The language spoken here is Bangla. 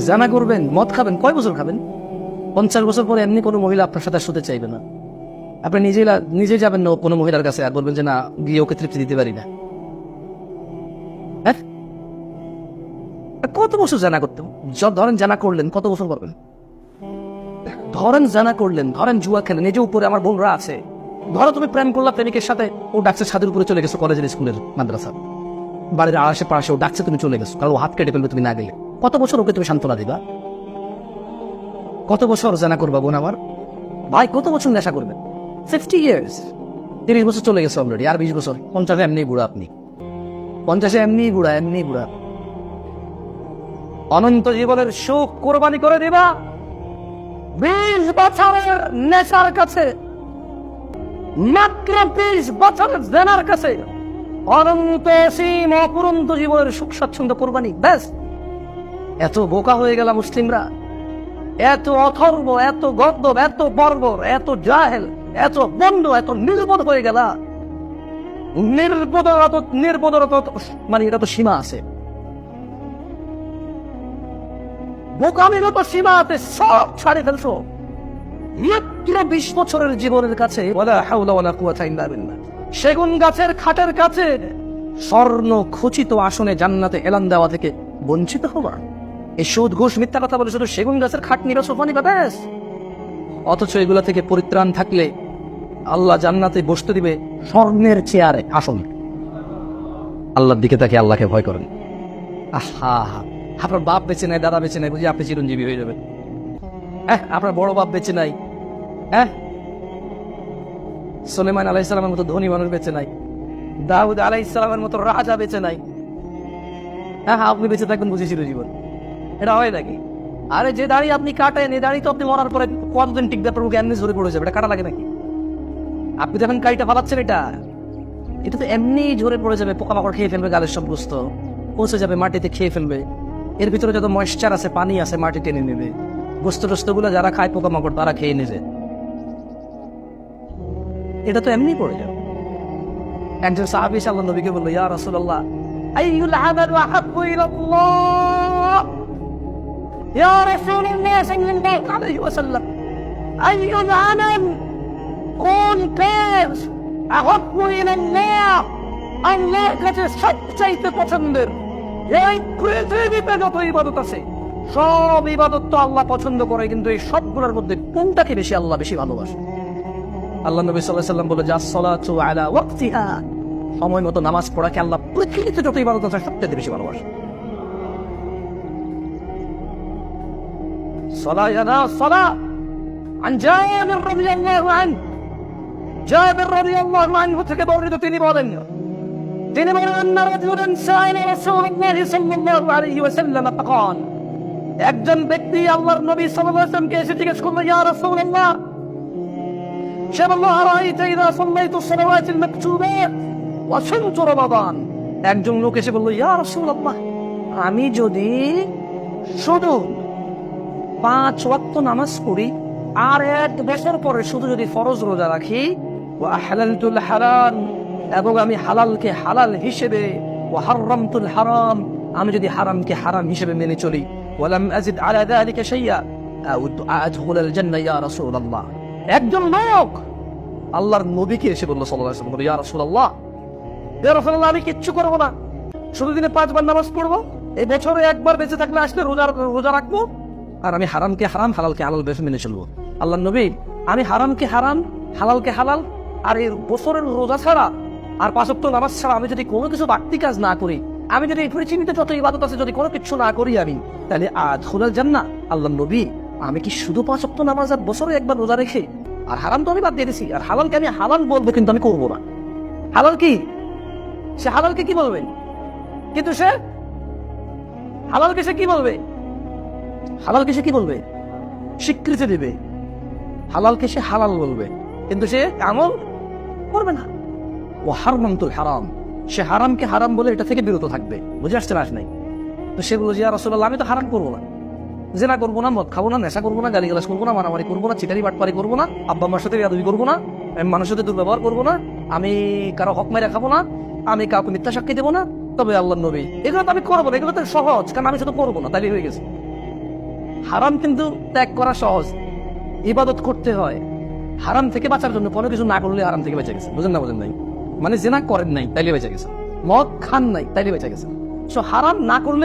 জানা করবেন, মদ খাবেন, কয় বছর খাবেন? 50 বছর পরে এমনি কোনো মহিলা আপনার সাথে শুতে চাইবে না। আপনি নিজে যাবেন না কোনো মহিলার কাছে আর বলবেন যে না, গিয়ে ওকে তৃপ্তি দিতে পারি না। হ্যাঁ, কত বছর জানা করতে? ধরেন জানা করলেন, কত বছর করবেন? ধরেন জানা করলেন, ধরেন জুয়া খেলেন, এই যে উপরে আমার বোনরা আছে, ধরো তুমি প্রেম করলা প্রেমিকের সাথে, ও ডাকছে ছাদের উপরে চলে গেছো, কলেজের স্কুলের মাদ্রাসা বাড়ির আশেপাশে ও ডাকছে, তুমি চলে গেছো, কারণ ও হাত কেটে ফেলবে তুমি না গেলে। কত বছর ওকে তুমি সান্ত্বনা দিবা? কত বছর জানা করবা বোন আমার ভাই? কত বছর নেশা করবেন? 50 years। 30 বছর চলে গেছে অলরেডি, আর 20 বছর। 50 এমনি বুড়া আপনি, 50 এমনি বুড়া। অনন্ত জীবনের সুখ কোরবানি করে দিবা 20 বছরের নেশার কাছে, মাত্র 20 বছরের জেনার কাছে। অনন্ত সীম অপুরন্ত জীবনের সুখ স্বাচ্ছন্দ্য কোরবানি, ব্যাস। এত বোকা হয়ে গেল মুসলিমরা, এত অথর্ব, এত গদ্দব, এত বর্বর, এত জাহেল, এত বন্ধ, এত নির্বোধ হয়ে গেল। নির্বোধরত মানে এটা তো সীমা আছে, বোকামিরও তো সীমা আছে। সব ছাড়ে ফেলছো মাত্র 20 বছরের জীবনের কাছে। ওয়ালা হাওলা ওয়ালা কুওয়াতা ইল্লা বিল্লাহ। সেগুন গাছের খাটের কাছে স্বর্ণ খচিত আসনে জান্নাতে এলান দেওয়া থেকে বঞ্চিত হবা। এই সুদ ঘুষ মিথ্যা কথা বলে শুধু সেগুন গাছের খাট নিবা, সোফা নিবা, ব্যাস। অথচ এগুলা থেকে পরিত্রাণ থাকলে আল্লাহ জান্নাতে বসতে দিবে স্বর্ণের চেয়ারে, আসন। আল্লাহর দিকে তাকিয়ে আল্লাহকে ভয় করেন। আহা, আপনার বাপ বেঁচে নাই, দাদা বেঁচে নাই, বুঝি আপনি চিরঞ্জীবী হয়ে যাবেন? হ্যাঁ, আপনার বড় বাপ বেঁচে নাই, হ্যাঁ, সুলেমান আলাইহিস সালামের মতো ধনী মানুষ বেঁচে নাই, দাউদ আলাইহিস সালামের মতো রাজা বেঁচে নাই, হ্যাঁ আপনি বেঁচে থাকবেন বুঝি চিরজীবন? এটা হয় নাকি? আরে যে দাড়ি আপনি কাটেন, এই দাড়ি তো আপনি মরার পরে কতদিন টিকবে? আপনার মুখে এমনি ঝরে পড়ে যাবে, এটা কাটা লাগে নাকি? আপনি যখন কাইটা ফালাচ্ছেন, এটা তো এমনি ঝরে পড়ে যাবে, পোকামাকড় খেয়ে ফেলবে, গালের সব গোস্ত পৌঁছে যাবে, মাটিতে খেয়ে ফেলবে। এর ভিতরে যত ময়েশ্চার আছে, পানি আছে, মাটি টেনে নেবে। গোস্ত টোস্ত গুলো যারা খায় পোকামাকড়, তারা খেয়ে নেবে। এটা তো এমনি পড়ে যাবে। একজন সাহাবী আল্লাহর নবীকে বলল, ইয়া রাসূলুল্লাহ, আইয়ুল আমালু আহাব্বু ইলাল্লাহ? ইয়া রাসূলুল্লাহ সাল্লাল্লাহু আলাইহি ওয়াসাল্লাম, আইয়ুল আমাল, কোন কাজ আহাব্বু ইলাল্লাহ আল্লাহর কাছে সবচাইতে পছন্দের? এই পৃথিবীতে যত ইবাদত আছে, সব ইবাদত তো আল্লাহ পছন্দ করে, কিন্তু এই সবগুলোর মধ্যে কোনটাকে বেশি আল্লাহ বেশি ভালোবাসে? আল্লাহ নবী সাল্লাল্লাহু আলাইহি ওয়াসাল্লাম বলে, যাস-সালাতু আলা ওয়াক্তিহা, সময় মতো নামাজ পড়াকে আল্লাহ পৃথিবীতে যত ইবাদত আছে সবচেয়ে বেশি ভালোবাসে। সালায়ানা সালাহ আন জাবির রাদিয়াল্লাহু আনহু, জাবির রাদিয়াল্লাহু আনহু থেকে বর্ণিত, তিনি বলেন আন্না রাজুলান সাআলা রাসূলুল্লাহ সাল্লাল্লাহু আলাইহি ওয়াসাল্লাম ফাকাল, একজন ব্যক্তি আল্লাহর নবী সাল্লাল্লাহু আলাইহি ওয়াসাল্লামকে এসে জিজ্ঞেস করল, ইয়া রাসূলুল্লাহ, সে বলল, আরাইতা ইযা সাল্লাইতু সালাওয়াতিল মাকতুবাত ওয়া সুমতু রমাদান। একজন লোক এসে বলল, ইয়া রাসূলুল্লাহ, আমি যদি শুধু 5 ওয়াক্ত নামাজ পড়ি আর 1 বছর পরে শুধু যদি ফরজ রোজা রাখি, ওয়া হালালতুল হারাম, এবং আমি হালালকে হালাল হিসেবে, ওয়া হারামতুল হারাম, আমি যদি হারামকে হারাম হিসেবে মেনে চলি, ওয়ালাম আযিদ আলা যালিকা শাইআ আদখুলুল জান্নাহ ইয়া রাসূলুল্লাহ। একজন লোক আল্লাহর নবীকে এসে বলল সাল্লাল্লাহু আলাইহি ওয়াসাল্লাম, ইয়া রাসূলুল্লাহ, আমি কিচ্ছু করবো না, শুধু দিনে 5 বার নামাজ পড়বো, এই বছরে 1 বার বেঁচে থাকলে আসলে রোজা রাখবো, আর আমি হারামকে হারাম হালালকে হালাল বেশি মেনে চলবো। আল্লাহর নবী, আমি হারামকে হারাম হালালকে হালাল আর এই বছরের রোজা ছাড়া আর 5 ওয়াক্ত নামাজ ছাড়া আমি যদি কোনো কিছু বাড়তি কাজ না করি, আমি যদি পৃথিবীতে যত ইবাদত আছে যদি কোনো কিছু না করি, আমি তাহলে আদখুলুল জান্নাহ। আল্লাহর নবী, আমি কি শুধু 5 ওয়াক্ত নামাজ আর বছরে 1 বার রোজা রেখে, আর হারাম তো আমি বাদ দিয়ে দিছি, আর হালালকে আমি হালাল বলবো কিন্তু আমি করবো না? হালাল কি? সে হালালকে কি বলবে? কিন্তু সে হালালকে সে কি বলবে? হালালকে সে কি বলবে? স্বীকৃতি দেবে। হালালকে সে হালাল বলবে, কিন্তু সে আমল করবে না। ও হারামতুল হারাম, সে হারামকে হারাম বলে এটা থেকে বিরত থাকবে। বুঝে আসছে না? আস নাই তো সে বলল, ইয়া রাসূলুল্লাহ, আমি তো হারাম করবো না, জেনা করবো না, মদ খাবো না, নেশা করবো না, গালিগালাজ করবো না, মারামারি করবো না, চিটারি বাটপারি করবো না, আব্বা আম্মার সাথে বেয়াদবি করবো না, আমি মানুষের সাথে দুর্ব্যবহার করবো না, আমি কারো হক মেরে খাবো না, আমি কাউকে মিথ্যা সাক্ষী দেবো না, তবে আল্লাহ নবী এগুলো তো আমি করবো না, এগুলো তো সহজ, কারণ আমি শুধু করবো না, তাইলে হয়ে গেছে। হারাম কিন্তু ত্যাগ করা সহজ, ইবাদত করতে হয়। হারাম থেকে বাঁচার জন্য কোনো কিছু না করলে হারাম থেকে বেঁচে গেছে, বুঝেন না বুঝেন নাই? মানে জেনা করেন নাই তাইলে বেঁচে গেছে, মদ খান নাই তাইলে বেঁচে গেছে। হারাম না করলে